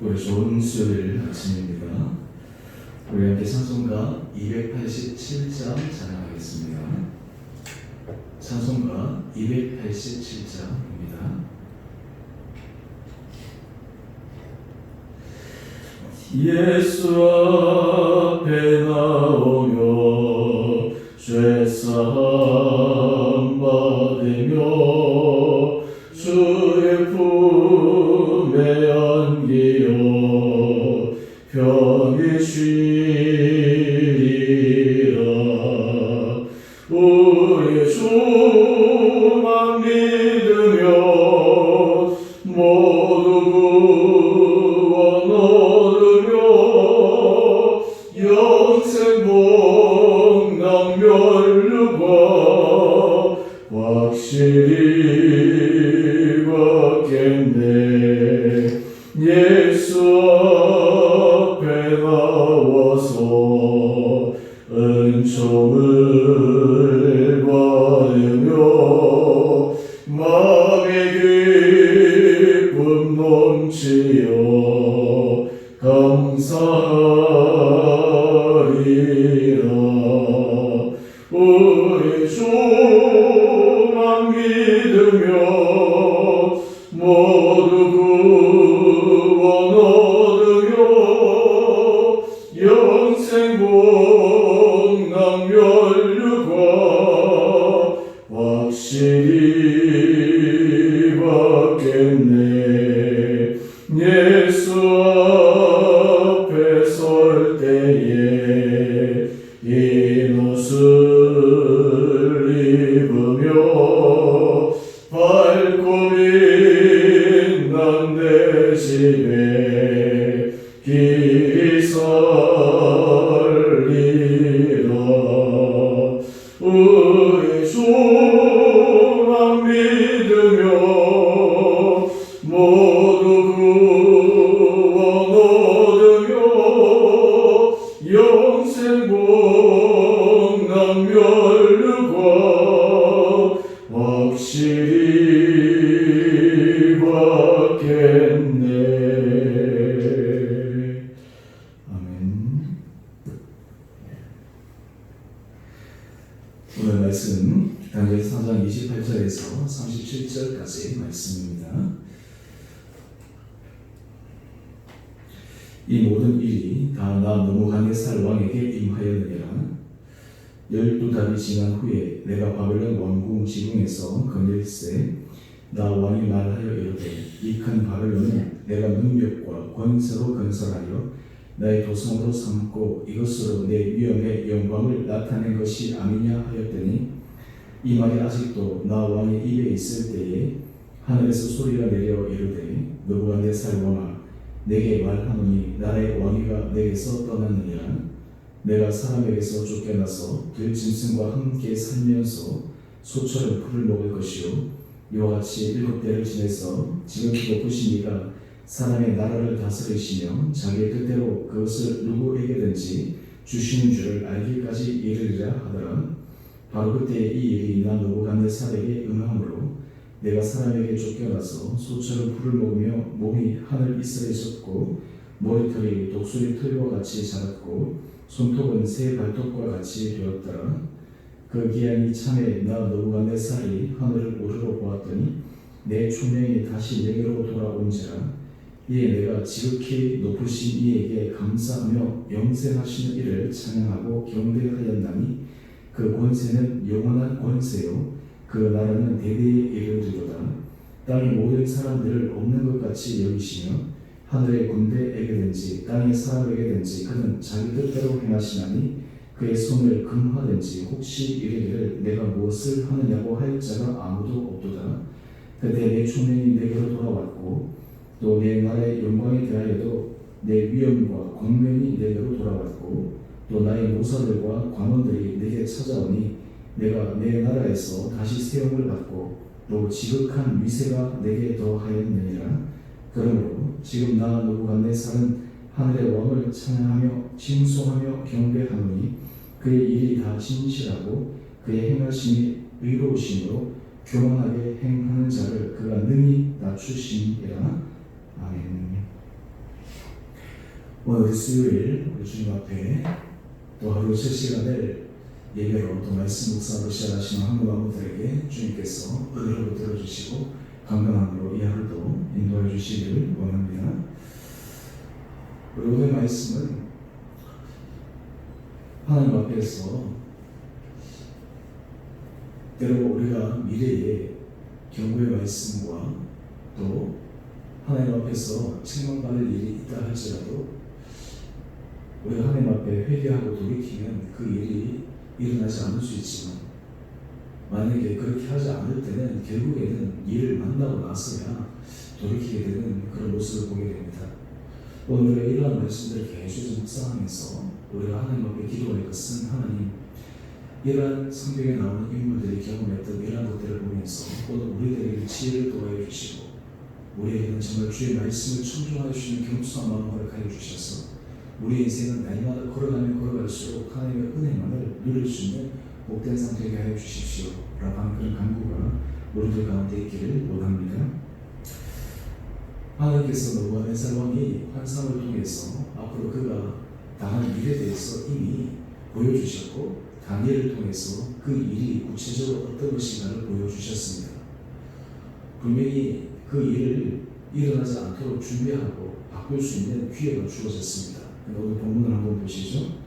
우리 좋은 수요일 아침입니다. 우리 함께 찬송가 287장 찬양하겠습니다. 찬송가 287장입니다. 예수 앞에 나오며 죄사함 받으며 주의 품에 안기어 편히 쉬리라. 우리 주만 믿으며 모두 구원 얻으며 영생 복락 면류관 확실히 받겠네. 예수 앞에 나와서 은총을 받으며 마음의 기쁨 넘치어 감사하리라. 우리 주만 믿으며 모두 구원 얻으며 영생 복락 면류관 확실히 받겠네. 예수 앞에 설 때에 흰 옷을 입으며 밝고 빛난 내 집에 길이 살리라. 우리 주만 믿으며 모두 구원 얻으며 영생 복락 면류관 확실히 받겠네. 아멘. 오늘 말씀 다니엘 4장 28절에서 37절까지 말씀입니다. 이 모든 일이 다 나 느부갓네살 왕에게 임하였느니라. 12달이 지난 후에 내가 바벨론 왕궁 지붕에서 거닐세 나 왕이 말하여 이르되 이 큰 바벨론은 내가 능력과 권세로 건설하여 나의 도성으로 삼고 이것으로 내 위엄의 영광을 나타낸 것이 아니냐 하였더니 이 말이 아직도 나 왕의 입에 있을 때에 하늘에서 소리가 내려 이르되 느부갓네살 왕아 내게 말하노니 나라의 왕위가 내게서 떠났느니라. 내가 사람에게서 쫓겨나서 들짐승과 함께 살면서 소처럼 풀을 먹을 것이요 이와 같이 7대를 지내서 지극히 높으신 이가 사람의 나라를 다스리시며 자기의 뜻대로 그것을 누구에게든지 주시는 줄을 알기까지 이르리라 하더라. 바로 그때 이 일이 나 느부갓네살에게 응함으로 내가 사람에게 쫓겨나서 소처럼 풀을 먹으며 몸이 하늘 이슬에 섰고 머리털이 독수리 털과 같이 자랐고 손톱은 새 발톱과 같이 되었더라. 그 기한이 참에 나 느부갓네살이 하늘을 우러러 보았더니 내 총명이 다시 내게로 돌아온지라. 이에 내가 지극히 높으신 이에게 감사하며 영생하시는 이를 찬양하고 경배하였나니 그 권세는 영원한 권세요 그 나라는 대대에 이르리로다. 땅의 모든 사람들을 없는 것 같이 여기시며 하늘의 군대에게든지 땅의 사람에게든지 그는 자기 뜻대로 행하시나니 그의 손을 금하든지 혹시 이르기를 내가 무엇을 하느냐고 할 자가 아무도 없도다. 그때 내 총명이 내게로 돌아왔고 또 내 나라의 영광에 대하여도 내 위엄과 광명이 내게로 돌아왔고 또 나의 모사들과 관원들이 내게 찾아오니 내가 내 나라에서 다시 세움을 받고 또 지극한 위세가 내게 더하였느니라. 그러므로 지금 나 느부갓네살은 하늘의 왕을 찬양하며 칭송하며 경배하노니 그의 일이 다 진실하고 그의 행하심이 의로우심으로 교만하게 행하는 자를 그가 능히 낮추심이라. 아멘. 오늘 수요일 우리 주님 앞에 또 하루 첫 시간을 예배로 또 말씀 묵상으로 시작하시는 한국마음들에게 주님께서 은혜로 들어주시고 강건함으로 이 하루도 인도해 주시기를 원합니다. 우리 오늘 말씀은 하나님 앞에서 때로 우리가 미래의 경고의 말씀과 또 하나님 앞에서 책망받을 일이 있다 할지라도 우리가 하나님 앞에 회개하고 돌이키면 그 일이 일어나지 않을 수 있지만 만약에 그렇게 하지 않을 때는 결국에는 일을 만나고 나서야 돌이키게 되는 그런 모습을 보게 됩니다. 오늘 우리가 이러한 말씀들을 계속 묵상하면서 우리가 하나님 앞에 기도할 것은 하나님 이러한 성경에 나오는 인물들이 경험했던 이러한 것들을 보면서 오늘 우리들에게 지혜를 도와해 주시고 우리에게는 정말 주의 말씀을 청중하여 주시는 겸손한 마음을 허락하여 주셔서 우리 인생은 날마다 걸어가면 걸어갈수록 하나님의 은혜만을 누릴 수 있는 복된 삶 되게 하여 주십시오 라고 하는 그런 간구가 우리들 가운데 있기를 원합니다. 하나님께서 느부갓네살 왕이 환상을 통해서 앞으로 그가 당할 일에 대해서 이미 보여주셨고 다니엘을 통해서 그 일이 구체적으로 어떤 것인가를 보여주셨습니다. 분명히 그 일을 일어나지 않도록 준비하고 바꿀 수 있는 기회가 주어졌습니다. 오늘 본문을 한번 보시죠.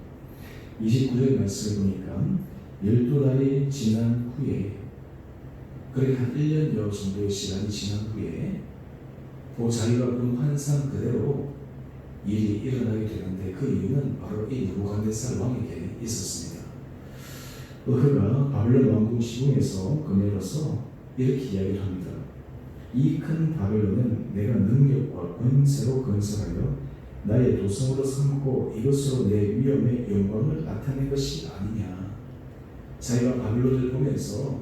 29절 말씀을 보니까 12달이 지난 후에 그러니까 한 1년여 정도의 시간이 지난 후에 그 자기가 본 환상 그대로 일이 일어나게 되는데 그 이유는 바로 이 느부갓네살 왕에게 있었습니다. 그가 바벨론 왕궁 시궁에서 그네로서 이렇게 이야기를 합니다. 이 큰 바벨론은 내가 능력과 권세로 건설하여 나의 도성으로 삼고 이것으로 내 위엄의 영광을 나타낸 것이 아니냐. 자기가 바벨론을 보면서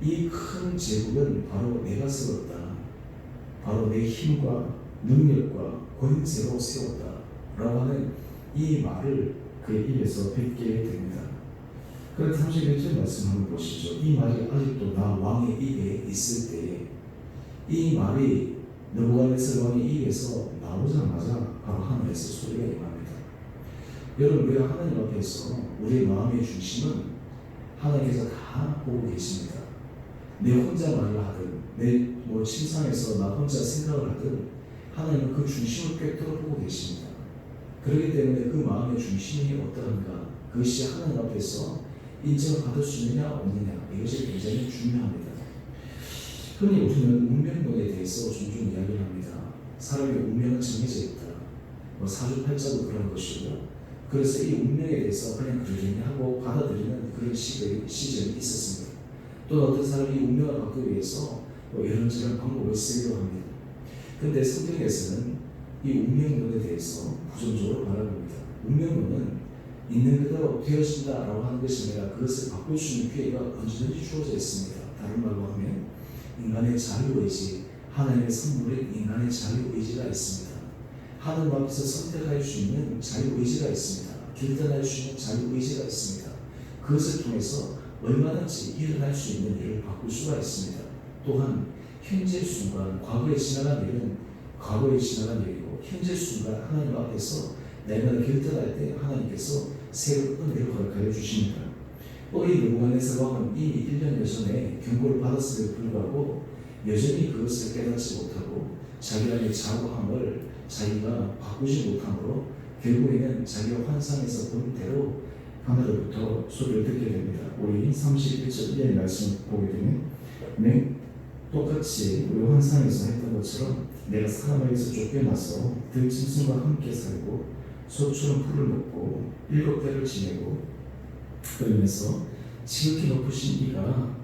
이 큰 제국은 바로 내가 세웠다. 바로 내 힘과 능력과 권세로 세웠다. 라고 하는 이 말을 그의 입에서 뱉게 됩니다. 그런데 31절 말씀 한번 보시죠. 이 말이 아직도 나 왕의 입에 있을 때에 이 말이 느부갓네살 왕의 입에서 나오자마자 바로 하늘에서 소리가 임합니다. 여러분 우리가 하나님 앞에서 우리의 마음의 중심은 하나님께서 다 보고 계십니다. 내 혼자 말을 하든 내 침상에서 나 혼자 생각을 하든 하나님은 그 중심을 꿰뚫어 보고 계십니다. 그렇기 때문에 그 마음의 중심이 어떠한가 그것이 하나님 앞에서 인정을 받을 수 있느냐 없느냐 이것이 굉장히 중요합니다. 흔히 우리는 운명론에 대해서 종종 이야기를 합니다. 사람의 운명은 정해져 있다. 사주팔자도 그런 것이고요. 그래서 이 운명에 대해서 그냥 그러려니 하고 받아들이는 그런 시절이 있었습니다. 또 어떤 사람이 운명을 바꾸기 위해서 이런저런 방법을 쓰기도 합니다. 그런데 성경에서는 이 운명론에 대해서 부정적으로 바라봅니다. 운명론은 있는 그대로 되어진다라고 하는 것이 아니라 그것을 바꿀 수 있는 기회가 언제든지 주어져 있습니다. 다른 말로 하면 인간의 자유의지, 하나님의 선물인 인간의 자유의지가 있습니다. 하나님 앞에서 선택할 수 있는 자유의지가 있습니다. 결단할 수 있는 자유의지가 있습니다. 그것을 통해서 얼마든지 일어날 수 있는 일을 바꿀 수가 있습니다. 또한 현재 순간, 과거에 지나간 일은 과거에 지나간 일이고 현재 순간 하나님 앞에서 내가 결단할 때 하나님께서 새로운 은혜를 허락하여 주십니다. 이 느부갓네살 왕은 이미 1년 전에 경고를 받았음에도 불구하고 여전히 그것을 깨닫지 못하고 자기의 자고함을 자기가 바꾸지 못함으로 결국에는 자기가 환상에서 본 대로 하늘로부터 소리를 듣게 됩니다. 우리 31절 1의 말씀을 보게 되면 똑같이 우리 환상에서 했던 것처럼 내가 사람에게서 쫓겨나서 들짐승과 함께 살고 소처럼 풀을 먹고 7대를 지내고 그러면서 지극히 높으신 이가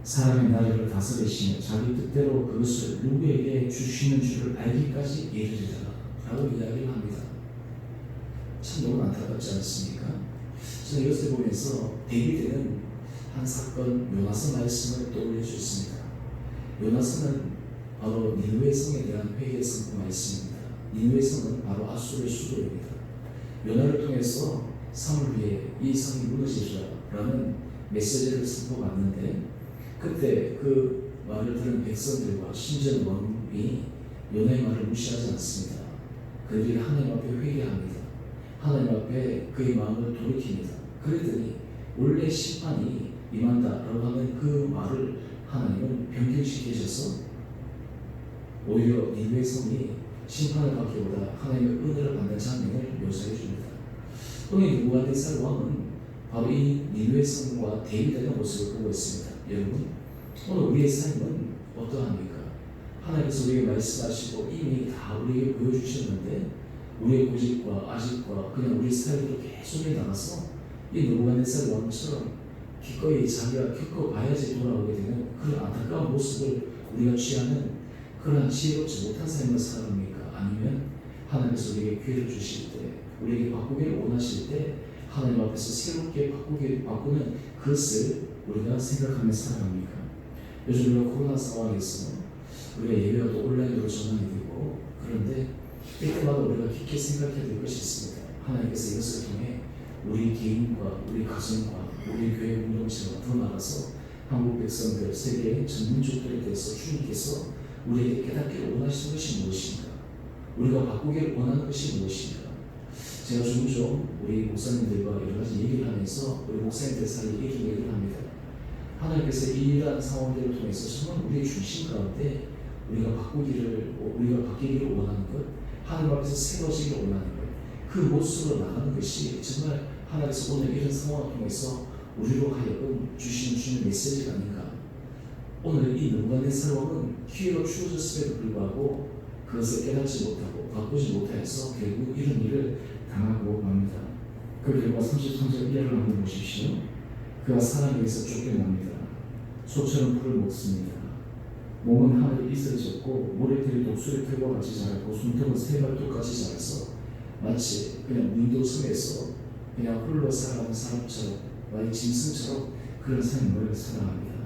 사람의 나라를 다스리시며 자기 뜻대로 그것을 누구에게 주시는 줄을 알기까지 이르리라 라고 이야기를 합니다. 참 너무 안타깝지 않습니까? 저는 이것을 보면서 데이비드는 한 사건 요나서 말씀을 떠올릴 수 있습니다. 요나서는 바로 니느웨 성에 대한 회개 선포 말씀입니다. 니느웨 성은 바로 아수르의 수도입니다. 요나를 통해서 3일 후에 이 성이 무너지리라 라는 메시지를 선포받는데 그때 그 말을 들은 백성들과 심지어 왕이 요나의 말을 무시하지 않습니다. 그들이 하나님 앞에 회개합니다. 하나님 앞에 그의 마음을 돌이킵니다. 그랬더니 원래 심판이 임한다라고 하는 그 말을 하나님은 변경시키셔서 오히려 니느웨 성이 심판을 받기보다 하나님의 은혜를 받는 장면을 묘사해 줍니다. 오늘 느부갓네살 왕은 바로 이 니느웨 성과 대비되는 모습을 보고 있습니다. 여러분, 오늘 우리의 삶은 어떠합니까? 하나님께서 우리에게 말씀하시고 이미 다 우리에게 보여주셨는데 우리의 고집과 아집과 그냥 우리 스타일대로 계속 나가서 이 느부갓네살 왕처럼 기꺼이 자기가 겪어봐야지 돌아오게 되는 그런 안타까운 모습을 우리가 취하는 그러한 지혜롭지 못한 삶을 살아갑니까? 아니면 하나님께서 우리에게 기회를 주실 때, 우리에게 바꾸기를 원하실 때 하나님 앞에서 새롭게 바꾸는 그것을 우리가 생각하며 살아갑니까? 요즘 우리가 코로나 상황에서 우리가 예배가 또 온라인으로 전환이 되고, 그런데 이때마다 우리가 깊게 생각해야 될 것이 있습니다. 하나님께서 이것을 통해 우리 개인과 우리 가정과 우리 교회 공동체가 더 나아가서 한국 백성들, 세계 전민족들에 대해서 주님께서 우리에게 깨닫기를 원하시는 것이 무엇인가? 우리가 바꾸기를 원하는 것이 무엇인가? 제가 종종 우리 목사님들과 여러 가지 얘기를 하면서 우리 목사님들 사이에 이렇게 얘기를 합니다. 하나님께서 이러한 상황들을 통해서 정말 우리의 중심 가운데 우리가 바뀌기를 원하는 것, 하나님 앞에서 새로워지기를 원하는 것, 그 모습으로 나가는 것이 정말 하나님께서 오늘 이런 상황을 통해서 우리로 하여금 주시는 메시지가 아닌가. 오늘 이 느부갓네살 왕은 기회가 주어졌음에도 불구하고 그것을 깨닫지 못하고 바꾸지 못해서 결국 이런 일을 당하고 맙니다. 그 결과 33절 이하를 한번 보십시오. 그가 사람에게서 쫓겨납니다. 소처럼 풀을 먹습니다. 몸은 하늘에 이슬졌고 모래들이 독수리 털과 같이 자랐고 손톱은 새발톱같이 자라서 마치 그냥 무인도 섬에서 그냥 홀로 살아가는 사람처럼 마치 짐승처럼 그런 삶을 살아갑니다.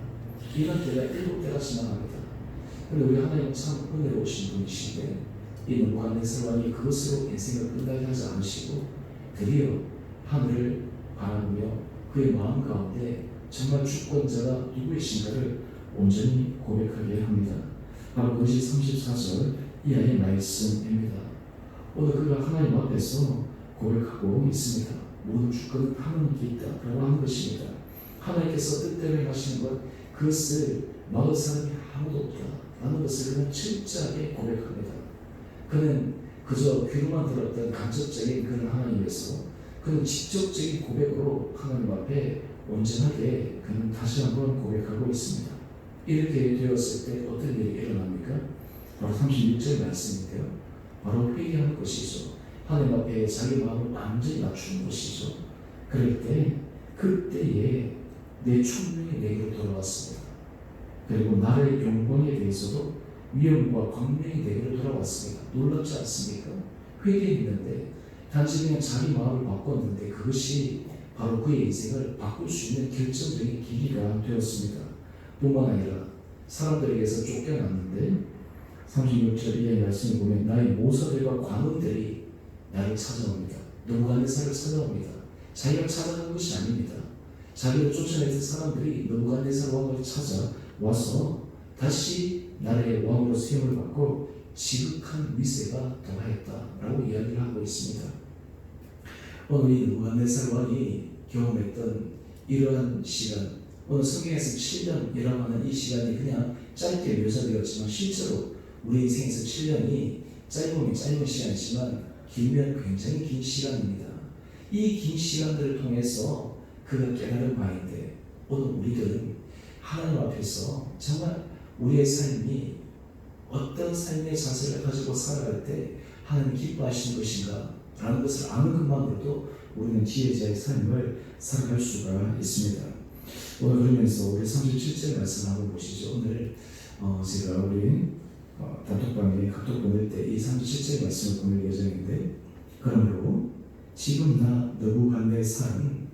이런 때가 7때가 지나갑니다. 그런데 우리 하나님 참 은혜로우신 분이신데 이 느부갓네살 왕이 그것으로 인생을 끝나게 하지 않으시고 드디어 하늘을 바라보며 그의 마음 가운데 정말 주권자가 누구이신가를 온전히 고백하게 합니다. 바로 그것이 34절 이하의 말씀입니다. 오늘 그가 하나님 앞에서 고백하고 있습니다. 모든 주권은 하나님께 있다라고 하는 것입니다. 하나님께서 뜻대로 행하시는 것, 그것을 막을 사람이 아무도 없다라는 것을 그는 철저하게 고백합니다. 그는 그저 귀로만 들었던 간접적인 그런 하나님에서 그는 직접적인 고백으로 하나님 앞에 온전하게 그는 다시 한번 고백하고 있습니다. 이렇게 되었을 때 어떤 일이 일어납니까? 바로 36절 말씀인데요. 바로 회개하는 것이죠. 하나님 앞에 자기 마음을 완전히 낮추는 것이죠. 그럴 때 그때에 내 총명이 내게로 돌아왔습니다. 그리고 나의 영광에 대해서도 위엄과 광명이 내게로 돌아왔습니다. 놀랍지 않습니까? 회개했는데 단지 그냥 자기 마음을 바꿨는데 그것이 바로 그의 인생을 바꿀 수 있는 결정적인 계기가 되었습니다. 뿐만 아니라 사람들에게서 쫓겨났는데 36절 이하의 말씀을 보면 나의 모사들과 관원들이 나를 찾아옵니다. 느부갓네살을 찾아옵니다. 자기가 찾아간 것이 아닙니다. 자기를 쫓아냈던 사람들이 느부갓네살 왕을 찾아와서 다시 나라의 왕으로 수용을 받고 지극한 위세가 더하였다라고 이야기를 하고 있습니다. 오늘 이 느부갓네살 왕이 경험했던 이러한 시간, 오늘 성경에서 7년이라고 하는 이 시간이 그냥 짧게 묘사되었지만 실제로 우리 인생에서 7년이 짧으면 짧은 시간이지만 길면 굉장히 긴 시간입니다. 이 긴 시간들을 통해서 그가 깨달은 바인데 오늘 우리들은 하나님 앞에서 정말 우리의 삶이 어떤 삶의 자세를 가지고 살아갈 때 하나님 기뻐하시는 것인가 라는 것을 아는 것만으로도 우리는 지혜자의 삶을 살아갈 수가 있습니다. 오늘 그러면서 우리 37절 말씀 한번 보시죠. 오늘 제가 우리 단톡방에 카톡 보낼 때 이 37절 말씀을 보낼 예정인데 그러므로 지금 나 느부갓네살은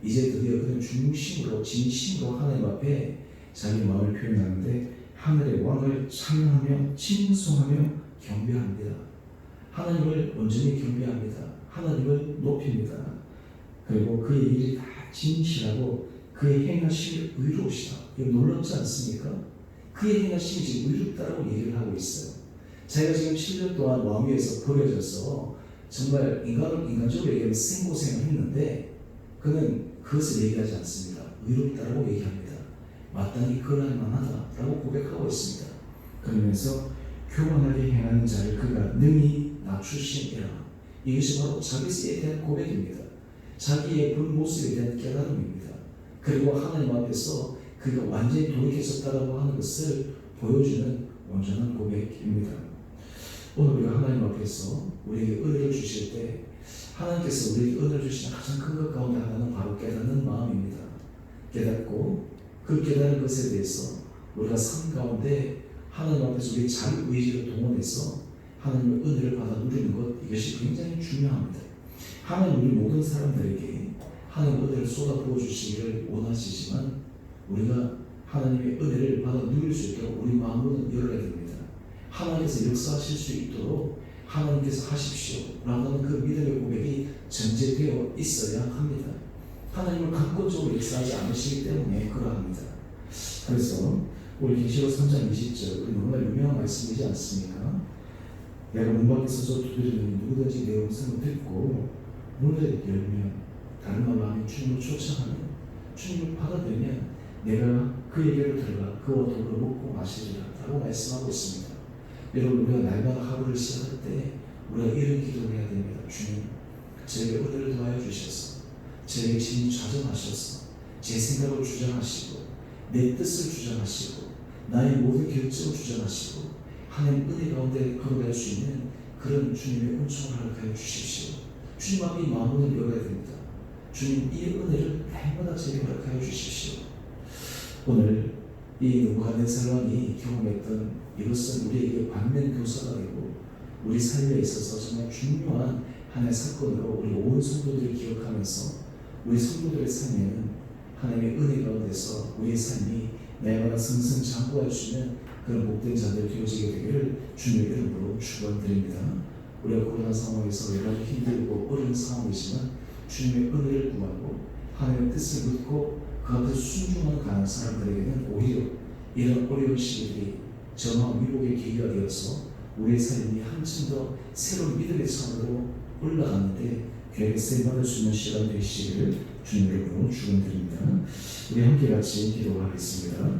이제 드디어 그는 중심으로 진심으로 하나님 앞에 자기 마음을 표현하는데 하늘의 왕을 찬양하며 칭송하며 경배합니다. 하나님을 온전히 경배합니다. 하나님을 높입니다. 그리고 그의 일이 다 진실하고 그의 행하심이 의로우시다. 이거 놀랍지 않습니까? 그의 행하심이 지금 의롭다라고 얘기를 하고 있어요. 자기가 지금 7년 동안 왕위에서 버려져서 정말 인간적으로 얘기하면 생고생을 했는데 그는 그것을 얘기하지 않습니다. 의롭다라고 얘기합니다. 마땅히 그럴 만하다라고 고백하고 있습니다. 그러면서 교만하게 행하는 자를 그가 능히 낮추심이라. 이것이 바로 자기에 대한 고백입니다. 자기의 본 모습에 대한 깨달음입니다. 그리고 하나님 앞에서 그가 완전히 돌이켰었다고 하는 것을 보여주는 온전한 고백입니다. 오늘 우리가 하나님 앞에서 우리에게 은혜를 주실 때 하나님께서 우리에게 은혜를 주시는 가장 큰 것 가운데 하나는 바로 깨닫는 마음입니다. 깨닫고 그 깨달은 것에 대해서 우리가 삶 가운데 하나님 앞에서 우리 자기 의지를 동원해서 하나님의 은혜를 받아 누리는 것, 이것이 굉장히 중요합니다. 하나님 우리 모든 사람들에게 하나님의 은혜를 쏟아 부어주시기를 원하시지만 우리가 하나님의 은혜를 받아 누릴 수 있도록 우리 마음을 열어야 됩니다. 하나님께서 역사하실 수 있도록 하나님께서 하십시오 라는 그 믿음의 고백이 전제되어 있어야 합니다. 하나님을 강권적으로 역사하지 않으시기 때문에 그러합니다. 그래서 우리 계시록 3장 20절 너무나 유명한 말씀이지 않습니까? 내가 문 밖에 서서 두드리는 누구든지 내 음성을 듣고 문을 열면, 다른 말로 하면 주님을 초청하면, 주님을 받아들이면 내가 그에게로 들어가 그와 더불어 먹고 마시리라 라고 말씀하고 있습니다. 여러분, 우리가 날마다 하루를 시작할 때 우리가 이런 기도를 해야 됩니다. 주님, 저에게 은혜를 더하여 주셔서 저에게 진히 좌정하셔서 제 생각을 주장하시고 내 뜻을 주장하시고 나의 모든 결정을 주장하시고 하나님 은혜 가운데 걸어갈 수 있는 그런 주님의 은총을 허락하여 주십시오. 주님 앞에 이 마음을 열어야 됩니다. 주님, 이 은혜를 날마다 저에게 허락하여 주십시오. 오늘 이 느부갓네살 왕이 경험했던 이것은 우리에게 반면교사가 되고 우리 삶에 있어서 정말 중요한 하나의 사건으로 우리 온 성도들을 기억하면서 우리 성도들의 삶에는 하나님의 은혜 가운데서 우리의 삶이 날마다 승승장구할 수 있는 그런 복된 자들 되어지게 되기를 주님의 이름으로 축원드립니다. 우리가 코로나 상황에서 여러 가지 힘들고 어려운 상황이지만 주님의 은혜를 구하고 하나님의 뜻을 묻고 그 앞에서 순종하는 가는 사람들에게는 오히려 이런 어려운 시기들이 정화 위복의 계기가 되어서 우리의 삶이 한층 더 새로운 믿음의 차원으로 올라가는데 교회에 쓰임받을 수 있는 시간 되시기를 주님의 이름으로 축원드립니다. 우리 함께 같이 기도하겠습니다.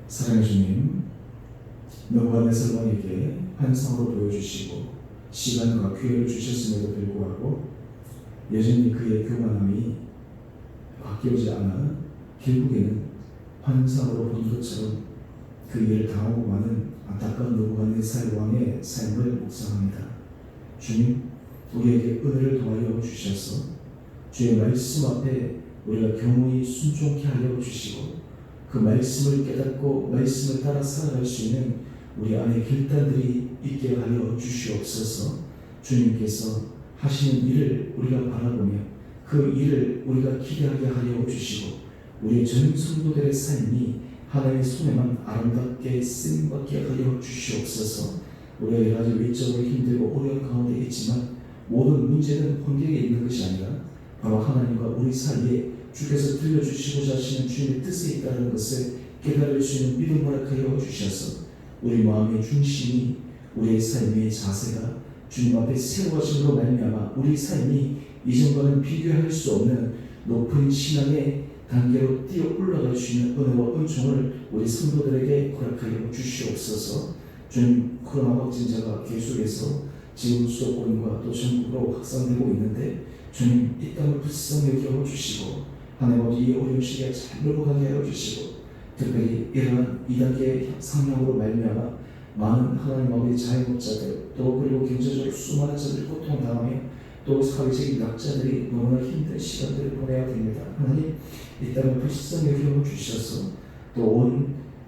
사랑의 주님, 느부갓네살 왕에게 환상으로 보여주시고 시간과 기회를 주셨음에도 불구하고 여전히 그의 교만함이 바뀌지 않아 결국에는 환상으로 본 것처럼 그 일을 당하고 마는 안타까운 느부갓네살 왕의 삶을 묵상합니다. 주님, 우리에게 은혜를 더하여 주셔서 주의 말씀 앞에 우리가 겸허히 순종케 하여 주시고 그 말씀을 깨닫고 말씀을 따라 살아갈 수 있는 우리 안에 결단들이 있게 하여 주시옵소서. 주님께서 하시는 일을 우리가 바라보며 그 일을 우리가 기대하게 하여 주시고 우리 전 성도들의 삶이 하나님의 손에만 아름답게 쓰임받게 하여 주시옵소서. 우리가 여러 가지 외적으로 힘들고 어려운 가운데 있지만 모든 문제는 환경에 있는 것이 아니라 바로 하나님과 우리 사이에 주께서 들려주시고자 하시는 주님의 뜻에 있다는 것을 깨달을 수 있는 믿음을 허락하여 주셔서 우리 마음의 중심이 우리의 삶의 자세가 주님 앞에 세워짐으로 말미암아 우리 삶이 이전과는 비교할 수 없는 높은 신앙의 단계로 뛰어 올라갈 수 있는 은혜와 은총을 우리 성도들에게 허락하여 주시옵소서. 주님, 코로나 확진자가 계속해서 지금 수도권과 또 전국으로 확산되고 있는데 주님, 이 땅을 불쌍히 여겨주시고 하나님 아버지 이 어려운 시기에 잘 넘어가게 하여 주시고 특별히 이러한 2단계 상향으로 말미암아 많은 하나님 아버지 자영업자들 또 그리고 경제적으로 수많은 자들이 고통당하며 또 사회적인 약자들이 너무나 힘든 시간들을 보내야 됩니다. 하나님, 이 땅을 불쌍히 여겨주셔서 또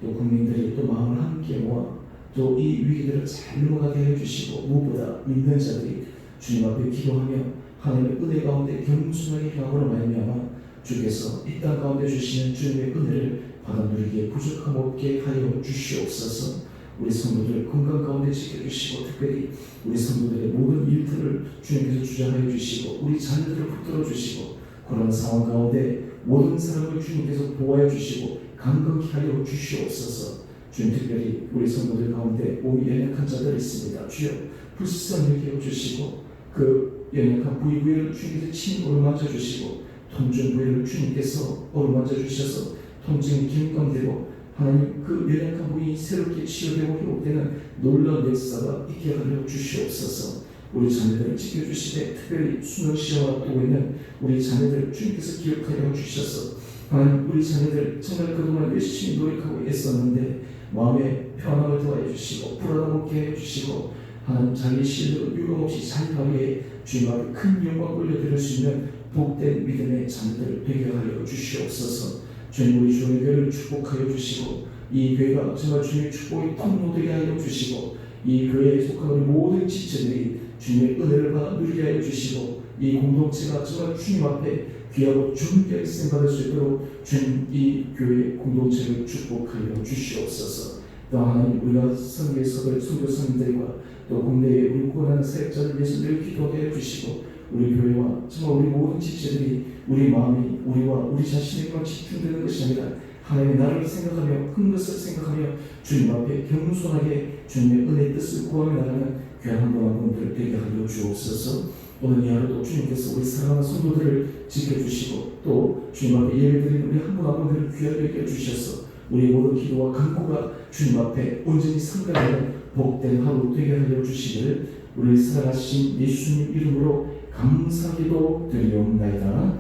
국민들이 또 마음을 함께 모아 또 이 위기들을 잘 넘어가게 해주시고 무엇보다 믿는 자들이 주님 앞에 기도하며 하나님의 은혜 가운데 겸손하게 행함으로 말미암아 주께서 이 땅 가운데 주시는 주님의 은혜를 받아 누리기에 부족함 없게 하여 주시옵소서. 우리 성도들 건강 가운데 지켜주시고 특별히 우리 성도들의 모든 일들을 주님께서 주장하여 주시고 우리 자녀들을 붙들어 주시고 그런 상황 가운데 모든 사람을 주님께서 보호하여 주시고 강건케 하여 주시옵소서. 주님, 특별히 우리 성도들 가운데 몸이 연약한 자들이 있습니다. 주여 불쌍히 여겨 주시고 그 연약한 부위를 주님께서 친히 어루만져 주시고 통증 부위를 주님께서 어루만져 주셔서 통증이 경감되고 하나님 그 연약한 부위 새롭게 치유되고 회복되는 놀라운 역사가 있게 하여 주시옵소서. 우리 자녀들을 지켜주시되 특별히 수능 시험을 앞두고 있는 우리 자녀들 주님께서 기억하여 주셔서 하나님 우리 자녀들 정말 그동안 열심히 노력하고 애썼는데 마음의 평안을 더하여 주시고 불안함 없게 해 주시고 하나님 자기 실력을 유감없이 잘 발휘해 주님 앞에 큰 영광 올려드릴 수 있는 복된 믿음의 자녀들 되게 하여 주시옵소서. 주님, 우리 주의 교회를 축복하여 주시고 이 교회가 정말 주님의 축복의 통로 되게 하여 주시고 이 교회에 속한 우리 모든 지체들이 주님의 은혜를 받아 누리게 하여 주시고 이 공동체가 정말 주님 앞에 귀하고 존귀하게 쓰임받을 수 있도록 주님 이 교회 공동체를 축복하여 주시옵소서. 또 하나님 우리가 성교에서 선교사님들과 또 국내에 우리 고난하는 사역자를 위해서 늘 기도하게 해주시고 우리 교회와 정말 우리 모든 지체들이 우리 마음이 우리와 우리 자신에게만 집중되는 것이 아니라 하나님의 나라를 생각하며 큰 것을 생각하며 주님 앞에 겸손하게 주님의 은혜의 뜻을 구하며 나가는 귀한 한 분 한 분들을 되게 하여 주옵소서. 오늘 이 하루도 주님께서 우리 사랑하는 성도들을 지켜주시고 또 주님 앞에 예배드리는 우리 한 분 한 분들을 귀하게 여겨주셔서 우리 모든 기도와 간구가 주님 앞에 온전히 상달하는 복된 하루 되게 하여 주시기를 우리 사랑하신 예수님 이름으로 감사기도 드리옵나이다.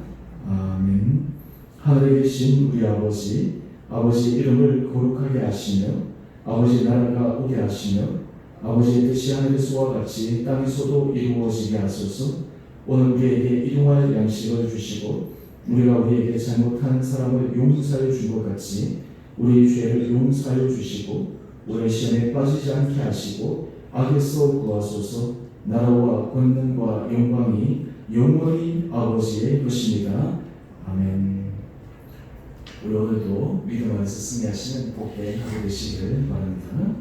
아멘. 하늘에 계신 우리 아버지, 아버지의 이름을 거룩하게 하시며 아버지의 나라가 오게 하시며 아버지의 뜻이 하늘에서와 같이 땅에서도 이루어지게 하소서. 오늘 우리에게 일용할 양식을 주시고 우리가 우리에게 잘못한 사람을 용서하여 준 것 같이 우리의 죄를 용서하여 주시고 우리의 시험에 빠지지 않게 하시고 악에서 구하소서. 나라와 권능과 영광이 영원히 아버지의 것입니다. 아멘. 우리 오늘도 믿음 안에서 승리하시는 복된 하루 되시기를 바랍니다.